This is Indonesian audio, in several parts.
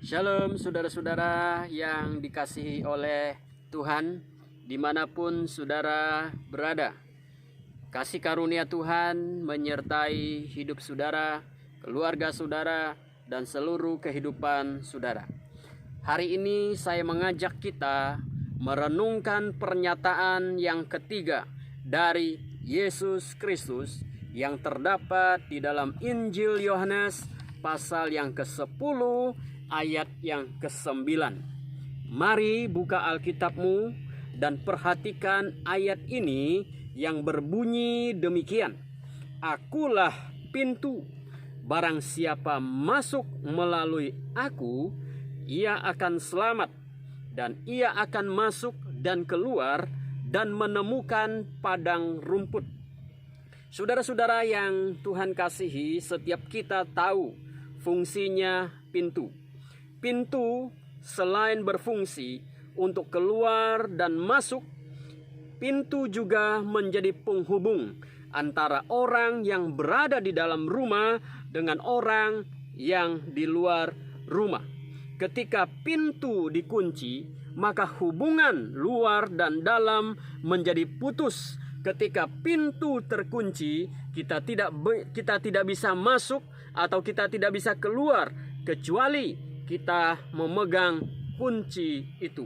Shalom saudara-saudara yang dikasihi oleh Tuhan dimanapun saudara berada. Kasih karunia Tuhan menyertai hidup saudara, keluarga saudara, dan seluruh kehidupan saudara. Hari ini saya mengajak kita merenungkan pernyataan yang ketiga dari Yesus Kristus yang terdapat di dalam Injil Yohanes pasal yang ke-10 ayat yang ke-9. Mari buka Alkitabmu dan perhatikan ayat ini yang berbunyi demikian. Akulah pintu, barang siapa masuk melalui aku, ia akan selamat, dan ia akan masuk dan keluar dan menemukan padang rumput. Saudara-saudara yang Tuhan kasihi, setiap kita tahu fungsinya pintu. Pintu selain berfungsi untuk keluar dan masuk, pintu juga menjadi penghubung antara orang yang berada di dalam rumah dengan orang yang di luar rumah. Ketika pintu dikunci, maka hubungan luar dan dalam menjadi putus. Ketika pintu terkunci, kita tidak bisa masuk atau kita tidak bisa keluar kecuali kita memegang kunci itu.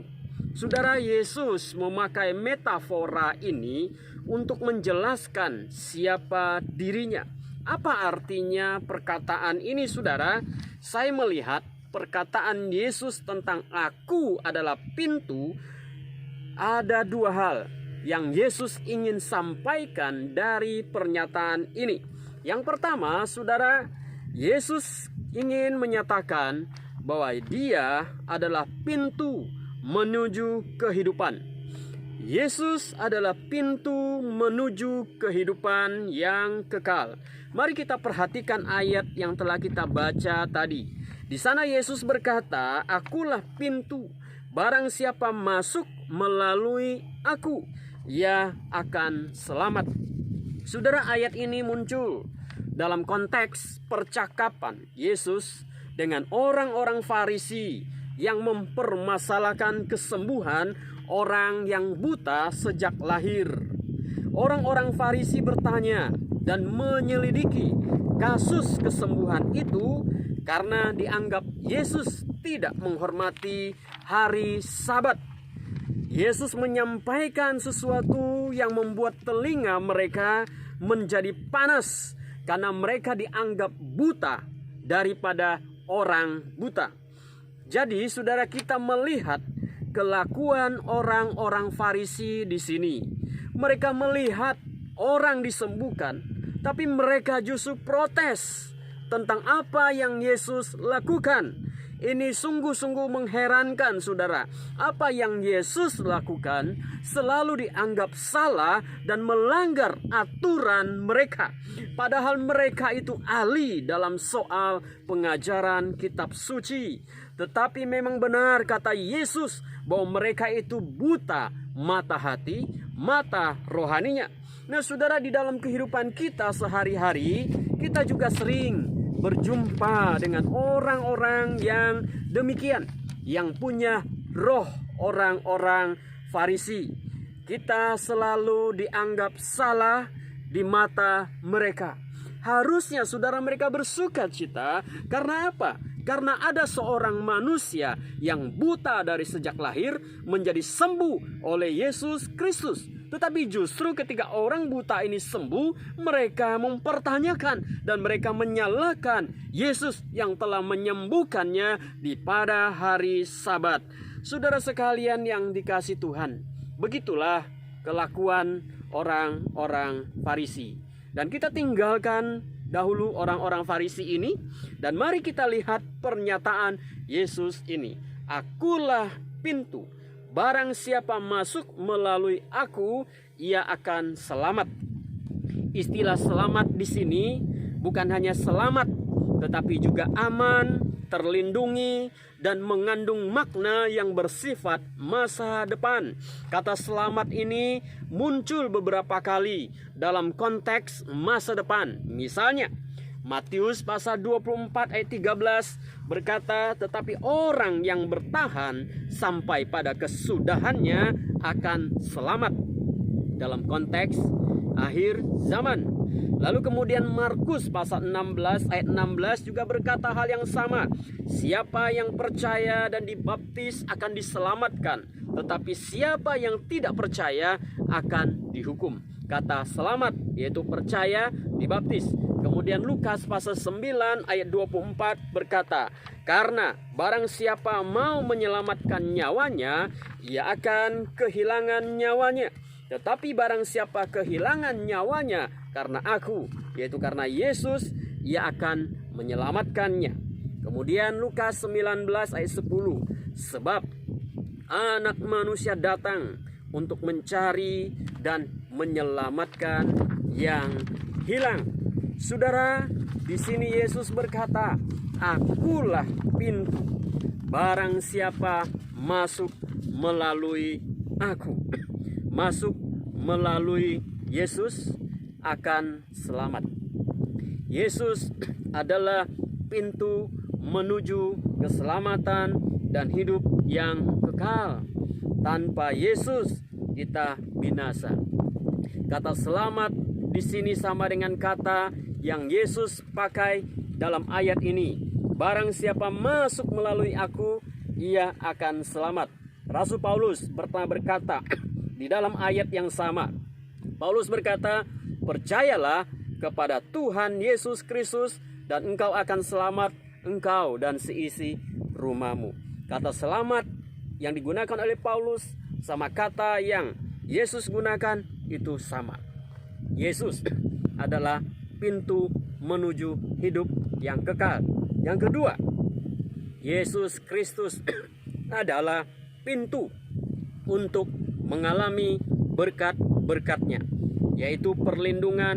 Saudara, Yesus memakai metafora ini untuk menjelaskan siapa dirinya. Apa artinya perkataan ini, saudara? Saya melihat perkataan Yesus tentang aku adalah pintu. Ada dua hal yang Yesus ingin sampaikan dari pernyataan ini. Yang pertama, saudara, Yesus ingin menyatakan bahwa Dia adalah pintu menuju kehidupan. Yesus adalah pintu menuju kehidupan yang kekal. Mari kita perhatikan ayat yang telah kita baca tadi. Di sana Yesus berkata, "Akulah pintu, barang siapa masuk melalui aku, ia akan selamat." Saudara, ayat ini muncul dalam konteks percakapan Yesus dengan orang-orang Farisi yang mempermasalahkan kesembuhan orang yang buta sejak lahir. Orang-orang Farisi bertanya dan menyelidiki kasus kesembuhan itu karena dianggap Yesus tidak menghormati hari Sabat. Yesus menyampaikan sesuatu yang membuat telinga mereka menjadi panas karena mereka dianggap buta daripada orang buta. Jadi saudara, kita melihat kelakuan orang-orang Farisi di sini. Mereka melihat orang disembuhkan, tapi mereka justru protes tentang apa yang Yesus lakukan. Ini sungguh-sungguh mengherankan, saudara. Apa yang Yesus lakukan selalu dianggap salah dan melanggar aturan mereka. Padahal mereka itu ahli dalam soal pengajaran kitab suci. Tetapi memang benar kata Yesus bahwa mereka itu buta mata hati, mata rohaninya. Nah saudara, di dalam kehidupan kita sehari-hari, kita juga sering berjumpa dengan orang-orang yang demikian, yang punya roh orang-orang Farisi. Kita selalu dianggap salah di mata mereka. Harusnya saudara, mereka bersukacita. Karena apa? Karena ada seorang manusia yang buta dari sejak lahir menjadi sembuh oleh Yesus Kristus. Tetapi justru ketika orang buta ini sembuh, mereka mempertanyakan dan mereka menyalahkan Yesus yang telah menyembuhkannya di pada hari Sabat. Saudara sekalian yang dikasihi Tuhan, begitulah kelakuan orang-orang Farisi. Dan kita tinggalkan dahulu orang-orang Farisi ini, dan mari kita lihat pernyataan Yesus ini. Akulah pintu, barang siapa masuk melalui aku, ia akan selamat. Istilah selamat di sini bukan hanya selamat, tetapi juga aman, terlindungi, dan mengandung makna yang bersifat masa depan. Kata selamat ini muncul beberapa kali dalam konteks masa depan. Misalnya, Matius pasal 24 ayat 13 berkata, tetapi orang yang bertahan sampai pada kesudahannya akan selamat. Dalam konteks akhir zaman. Lalu kemudian Markus pasal 16 ayat 16 juga berkata hal yang sama. Siapa yang percaya dan dibaptis akan diselamatkan, tetapi siapa yang tidak percaya akan dihukum. Kata selamat yaitu percaya, dibaptis. Kemudian Lukas pasal 9 ayat 24 berkata, karena barang siapa mau menyelamatkan nyawanya, ia akan kehilangan nyawanya. Tetapi barang siapa kehilangan nyawanya karena aku, yaitu karena Yesus, ia akan menyelamatkannya. Kemudian Lukas 19 ayat 10, sebab anak manusia datang untuk mencari dan menyelamatkan yang hilang. Saudara, di sini Yesus berkata, akulah pintu. Barang siapa masuk melalui aku, masuk melalui Yesus, akan selamat. Yesus adalah pintu menuju keselamatan dan hidup yang kekal. Tanpa Yesus kita binasa. Kata selamat di sini sama dengan kata yang Yesus pakai dalam ayat ini. Barang siapa masuk melalui aku, ia akan selamat. Rasul Paulus pernah berkata di dalam ayat yang sama. Paulus berkata, percayalah kepada Tuhan Yesus Kristus dan engkau akan selamat, engkau dan seisi rumahmu. Kata selamat yang digunakan oleh Paulus sama kata yang Yesus gunakan itu sama. Yesus adalah pintu menuju hidup yang kekal. Yang kedua, Yesus Kristus adalah pintu untuk mengalami berkat-berkatnya, yaitu perlindungan,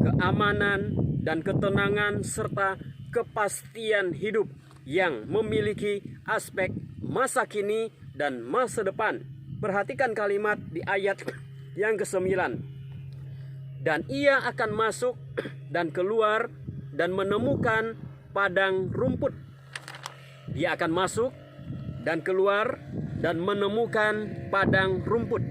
keamanan, dan ketenangan serta kepastian hidup yang memiliki aspek masa kini dan masa depan. Perhatikan kalimat di ayat yang ke-9. Dan ia akan masuk dan keluar dan menemukan padang rumput. Dia akan masuk dan keluar dan menemukan padang rumput.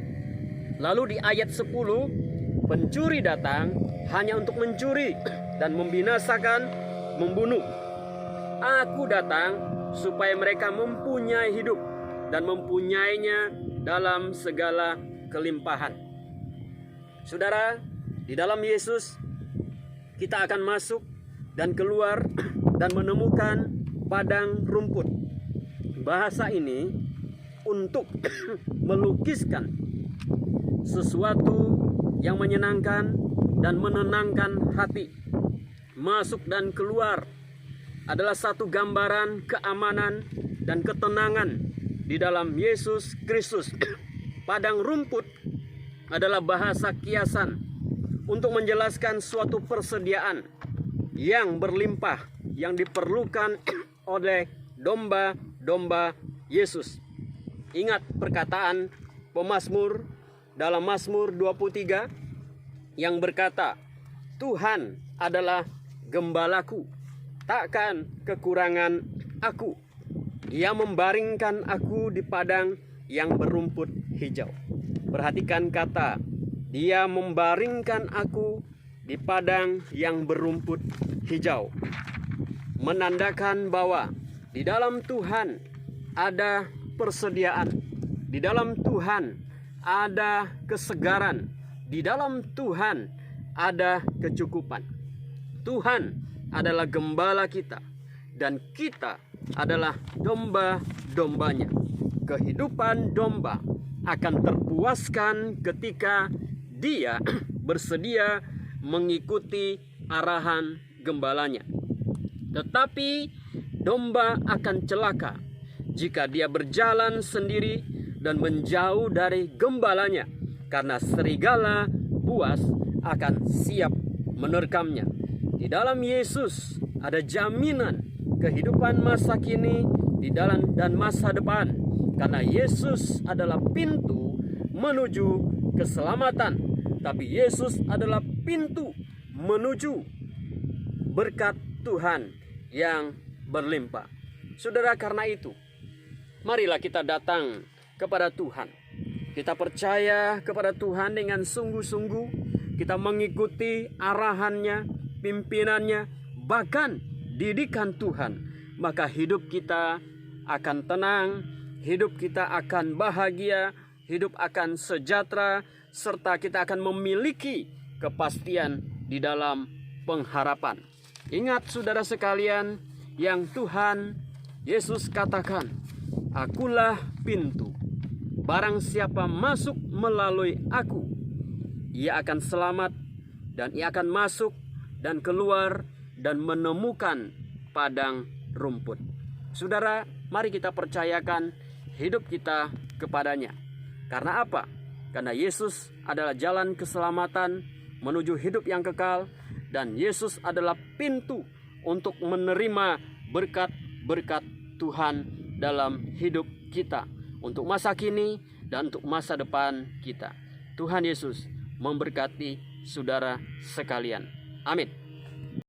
Lalu di ayat 10, pencuri datang hanya untuk mencuri dan membinasakan, membunuh. Aku datang supaya mereka mempunyai hidup dan mempunyainya dalam segala kelimpahan. Saudara, di dalam Yesus kita akan masuk dan keluar dan menemukan padang rumput. Bahasa ini untuk melukiskan sesuatu yang menyenangkan dan menenangkan hati. Masuk dan keluar adalah satu gambaran keamanan dan ketenangan di dalam Yesus Kristus. Padang rumput adalah bahasa kiasan untuk menjelaskan suatu persediaan yang berlimpah yang diperlukan oleh domba-domba Yesus. Ingat perkataan pemazmur dalam Mazmur 23 yang berkata, Tuhan adalah gembalaku, takkan kekurangan aku. Dia membaringkan aku di padang yang berumput hijau. Perhatikan kata, dia membaringkan aku di padang yang berumput hijau. Menandakan bahwa di dalam Tuhan ada persediaan. Di dalam Tuhan ada kesegaran. Di dalam Tuhan ada kecukupan. Tuhan adalah gembala kita dan kita adalah domba-dombanya. Kehidupan domba akan terpuaskan ketika dia bersedia mengikuti arahan gembalanya. Tetapi domba akan celaka jika dia berjalan sendiri dan menjauh dari gembalanya, karena serigala buas akan siap menerkamnya. Di dalam Yesus ada jaminan kehidupan masa kini, di dalam dan masa depan, karena Yesus adalah pintu menuju keselamatan. Tapi Yesus adalah pintu menuju berkat Tuhan yang berlimpah. Saudara, karena itu, marilah kita datang kepada Tuhan. Kita percaya kepada Tuhan dengan sungguh-sungguh. Kita mengikuti arahannya, pimpinannya, bahkan didikan Tuhan. Maka hidup kita akan tenang, hidup kita akan bahagia, hidup akan sejahtera, serta kita akan memiliki kepastian di dalam pengharapan. Ingat saudara sekalian, yang Tuhan Yesus katakan, "Akulah pintu. Barang siapa masuk melalui aku, ia akan selamat, dan ia akan masuk dan keluar dan menemukan padang rumput." Saudara, mari kita percayakan hidup kita kepadanya. Karena apa? Karena Yesus adalah jalan keselamatan menuju hidup yang kekal, dan Yesus adalah pintu untuk menerima berkat-berkat Tuhan dalam hidup kita, untuk masa kini dan untuk masa depan kita. Tuhan Yesus memberkati saudara sekalian. Amin.